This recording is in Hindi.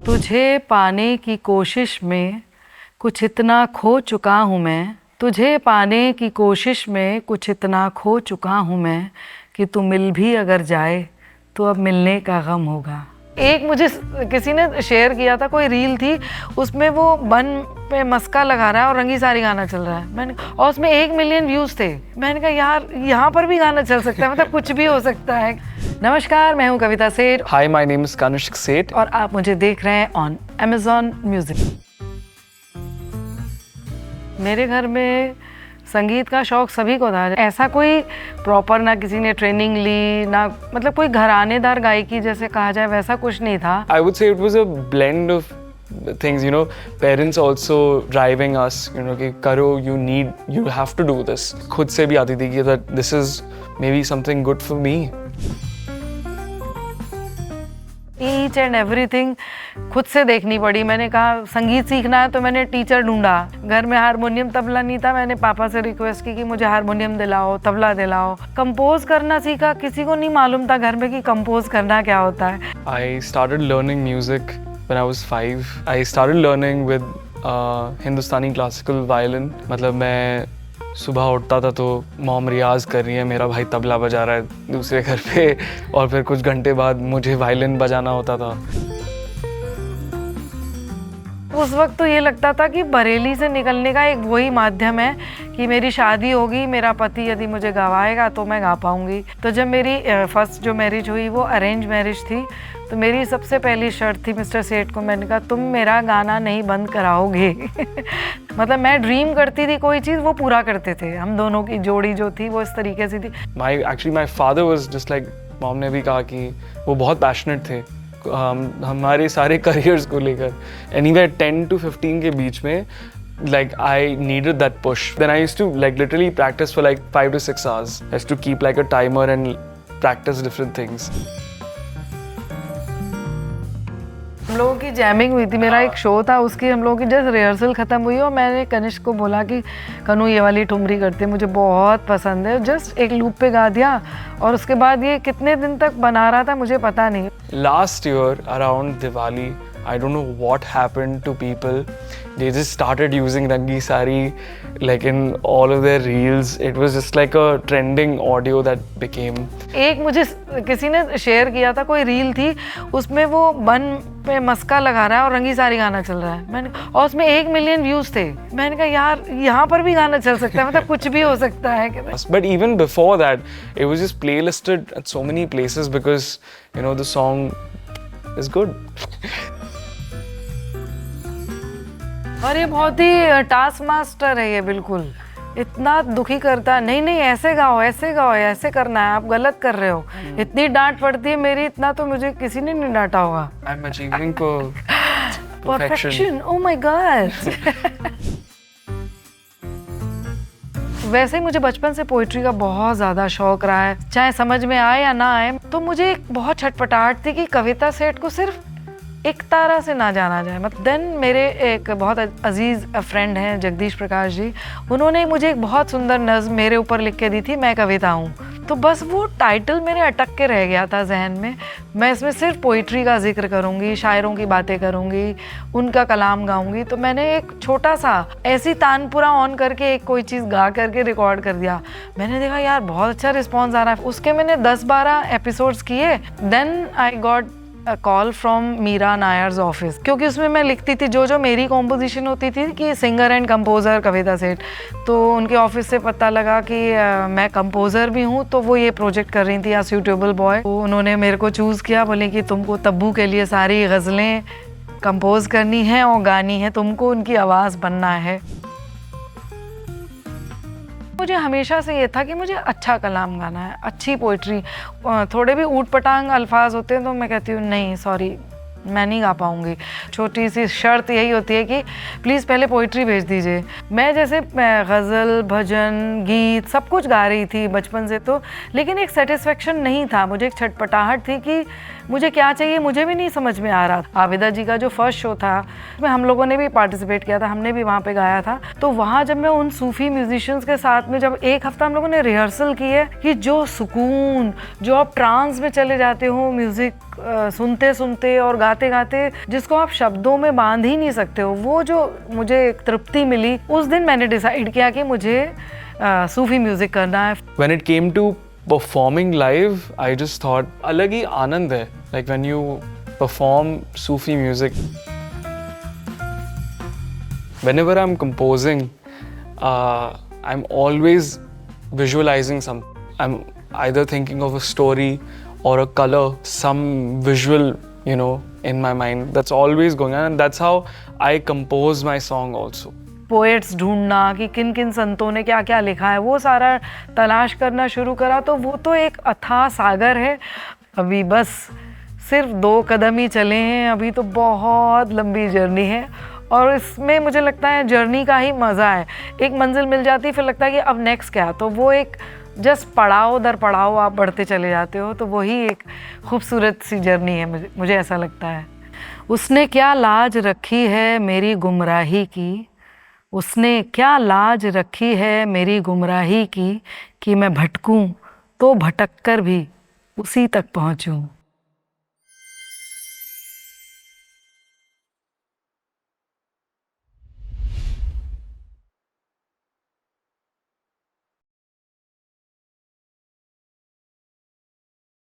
तुझे पाने की कोशिश में कुछ इतना खो चुका हूँ मैं, तुझे पाने की कोशिश में कुछ इतना खो चुका हूँ मैं कि तू मिल भी अगर जाए तो अब मिलने का गम होगा। एक मुझे किसी ने शेयर किया था, कोई रील थी, उसमें वो बन पे मस्का लगा रहा है और रंगी सारी गाना चल रहा है। और उसमें 1 मिलियन व्यूज़ थे। मैंने कहा यार यहाँ पर भी गाना चल सकता है, मतलब कुछ भी हो सकता है। नमस्कार, मैं हूँ कविता सेठ। हाय, माय नेम इज़ कनिष्क सेठ और आप मुझे देख रहे हैं ऑन Amazon म्यूजिक। मेरे घर में संगीत का शौक सभी को था। ऐसा कोई प्रॉपर ना किसी ने ट्रेनिंग ली, ना मतलब कोई घरानेदार गायकी जैसे कहा जाए वैसा कुछ नहीं था। I would say it was a blend of things, you know, parents also driving us, you know, कि करो, you have to do this. खुद से भी आती थी कि that this is maybe something good for me. Each and everything खुद से देखनी पड़ी। मैंने कहा संगीत सीखना है तो मैंने टीचर ढूंढा। घर में हारमोनियम तबला नहीं था, मैंने पापा से रिक्वेस्ट की कि मुझे हारमोनियम दिलाओ, तबला दिलाओ। कंपोज करना सीखा, किसी को नहीं मालूम था घर में कि कंपोज करना क्या होता है। I started learning music when I was 5. I started learning with Hindustani classical violin. मतलब मैं सुबह उठता था तो मॉम रियाज कर रही है, मेरा भाई तबला बजा रहा है दूसरे घर पे, और फिर कुछ घंटे बाद मुझे वायलिन बजाना होता था। उस वक्त तो ये लगता था कि बरेली से निकलने का एक वही माध्यम है कि मेरी शादी होगी, मेरा पति यदि मुझे गवाएगा तो मैं गा पाऊंगी। तो जब मेरी फर्स्ट जो मैरिज हुई वो अरेंज मैरिज थी, तो मेरी सबसे पहली शर्त थी मिस्टर सेठ को, मैंने कहा तुम मेरा गाना नहीं बंद कराओगे। मतलब मैं ड्रीम करती थी कोई चीज़, वो पूरा करते थे। हम दोनों की जोड़ी जो थी वो इस तरीके से थी। My father was just like mom ने भी कहा कि वो बहुत पैशनेट थे हमारे सारे करियर्स को लेकर। एनीवेयर 10 to 15 के बीच में like I needed that push. Then I used to like literally practice for like 5 to 6 hours. I used to keep like a timer and practice different things. हम लोगों की जैमिंग हुई थी, मेरा एक शो था, उसकी हम लोगों की जस्ट रिहर्सल ख़त्म हुई और मैंने कनिष्क को बोला कि कनू ये वाली ठुमरी करते, मुझे बहुत पसंद है। जस्ट एक लूप पे गा दिया और उसके बाद ये कितने दिन तक बना रहा था मुझे पता नहीं। Last year around Diwali, I don't know what happened to people. They just started using Rangi Sari like in all of their reels. It was just like a trending audio that became. एक मुझे किसी ने शेयर किया था, कोई रील थी, उसमें वो बन पे मस्का लगा रहा है और रंगी सारी गाना चल रहा है। और उसमें 1 मिलियन व्यूज थे। मैंने कहा यार यहाँ पर भी गाना चल सकता है, मतलब कुछ भी हो सकता है। But even before that, it was just playlisted at so many places because you know the song is good. और ये बहुत ही टास्क मास्टर है ये, बिल्कुल इतना दुखी करता, नहीं नहीं ऐसे गाओ, ऐसे गाओ, ऐसे करना है, आप गलत कर रहे हो। इतनी डांट पड़ती है मेरी, इतना तो मुझे किसी ने नहीं डांटा होगा। I'm achieving perfection. Oh my God. वैसे ही मुझे बचपन से पोइट्री का बहुत ज़्यादा शौक रहा है, चाहे समझ में आए या ना आए। तो मुझे एक बहुत छटपटाहट थी कि कविता सेठ को सिर्फ एक तारा से ना जाना जाए। मतलब देन मेरे एक बहुत अजीज़ फ्रेंड हैं जगदीश प्रकाश जी, उन्होंने मुझे एक बहुत सुंदर नज़्म मेरे ऊपर लिख के दी थी, मैं कविता हूँ। तो बस वो टाइटल मेरे अटक के रह गया था जहन में। मैं इसमें सिर्फ पोइट्री का जिक्र करूँगी, शायरों की बातें करूँगी, उनका कलाम गाऊँगी। तो मैंने एक छोटा सा ऐसी तानपुरा ऑन करके एक कोई चीज़ गा करके रिकॉर्ड कर दिया। मैंने देखा यार बहुत अच्छा रिस्पॉन्स आ रहा है। उसके मैंने 10-12 एपिसोड्स किए। Then I got call from Mira Nair's office, क्योंकि उसमें मैं लिखती थी जो मेरी कॉम्पोजिशन होती थी कि सिंगर एंड कंपोज़र कविता सेठ। तो उनके ऑफिस से पता लगा कि मैं कंपोज़र भी हूँ, तो वो ये प्रोजेक्ट कर रही थी या सूटेबल बॉय। तो उन्होंने मेरे को चूज़ किया, बोले कि तुमको तब्बू के लिए सारी गज़लें कंपोज करनी है और गानी है, तुमको उनकी आवाज़ बनना है। मुझे हमेशा से ये था कि मुझे अच्छा कलाम गाना है, अच्छी पोइट्री। थोड़े भी ऊट पटांग अल्फाज होते हैं तो मैं कहती हूँ नहीं सॉरी, मैं नहीं गा पाऊँगी। छोटी सी शर्त यही होती है कि प्लीज़ पहले पोइट्री भेज दीजिए। मैं जैसे गज़ल, भजन, गीत सब कुछ गा रही थी बचपन से, तो लेकिन एक सेटिस्फेक्शन नहीं था, मुझे एक छटपटाहट थी कि मुझे क्या चाहिए, मुझे भी नहीं समझ में आ रहा। आबिदा जी का जो फर्स्ट शो था उसमें हम लोगों ने भी पार्टिसिपेट किया था, हमने भी वहाँ पे गाया था। तो वहाँ जब मैं उन सूफ़ी म्यूजिशियंस के साथ में जब एक हफ्ता हम लोगों ने रिहर्सल की है कि जो सुकून, जो आप ट्रांस में चले जाते हो म्यूज़िक सुनते सुनते और गाते गाते गाते जिसको आप शब्दों में बांध ही नहीं सकते हो, वो जो मुझे एक तृप्ति मिली, उस दिन मैंने डिसाइड किया कि मुझे सूफी म्यूजिक करना है। When it came to performing live, I just thought अलग ही आनंद है, like when you perform Sufi music. Whenever I'm composing, I'm always visualizing something. I'm either thinking of a story or a color, some visual, you know, in my mind. That's always going on, and that's how I compose my song also. Poets ढूंढना कि किन किन संतों ने क्या क्या लिखा है, वो सारा तलाश करना शुरू करा, तो वो तो एक अथाह सागर है। अभी बस सिर्फ 2 कदम ही चले हैं, अभी तो बहुत लंबी जर्नी है, और इसमें मुझे लगता है जर्नी का ही मज़ा है। एक मंजिल मिल जाती है, फिर लगता है कि अब नेक्स्ट क्या, तो वो एक जस्ट पड़ाव दर पड़ाव आप बढ़ते चले जाते हो, तो वही एक खूबसूरत सी जर्नी है, मुझे ऐसा लगता है। उसने क्या लाज रखी है मेरी गुमराही की, उसने क्या लाज रखी है मेरी गुमराही की, कि मैं भटकूं तो भटक कर भी उसी तक पहुंचूं।